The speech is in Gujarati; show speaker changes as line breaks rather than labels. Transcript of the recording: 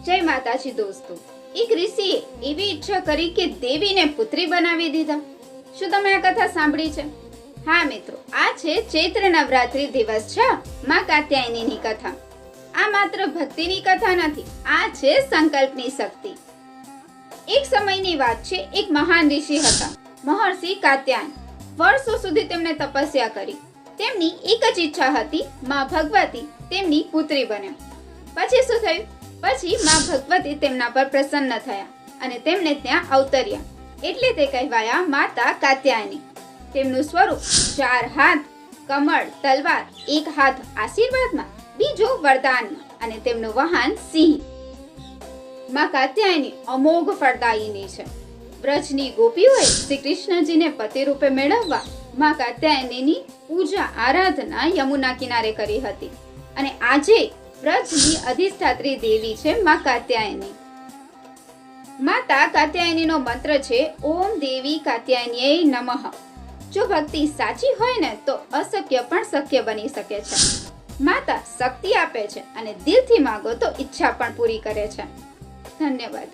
જય માતાજી દોસ્તો, એક ઋષિએ એવી ઈચ્છા કરી કે દેવીને પુત્રી બનાવી દીધા. શું તમે આ કથા સાંભળી છે? હા મિત્રો, આ છે ચૈત્ર નવરાત્રી દિવસ 6 માં કાત્યાયનીની કથા. આ માત્ર ભક્તિની કથા નથી, આ છે સંકલ્પની શક્તિ. એક સમયની વાત છે. એક મહાન ઋષિ હતા, મહર્ષિ કાત્યાયન. વર્ષો સુધી તેમણે તપસ્યા કરી. તેમની એક જ ઈચ્છા હતી, માં ભગવતી તેમની પુત્રી બને. પછી શું થયું? પછી માં ભગવતી તેમના પર પ્રસન્ન થયા અને તેમને ત્યાં અવતર્યા. એટલે તે કહેવાયા માતા કાત્યાયની. તેમનું સ્વરૂપ 4 હાથ, કમળ, તલવાર, એક હાથ આશીર્વાદમાં, બીજો વરદાનમાં અને તેમનું વાહન સિંહ. માં કાત્યાયની અમોઘ ફળદાયિની છે. વ્રજની ગોપીઓએ શ્રી કૃષ્ણજીને પતિ રૂપે મેળવવા માં કાત્યાયનીની પૂજા આરાધના યમુના કિનારે કરી હતી. અને આજે વ્રજની અધિષ્ઠાત્રી દેવી છે માં કાત્યાયની. માતા કાત્યાયનીનો મંત્ર છે ઓમ દેવી કાત્યાયન્યે નમઃ. જો ભક્તિ સાચી હોય ને તો અશક્ય પણ શક્ય બની શકે છે. માતા શક્તિ આપે છે અને દિલથી માંગો તો ઈચ્છા પણ પૂરી કરે છે. ધન્યવાદ.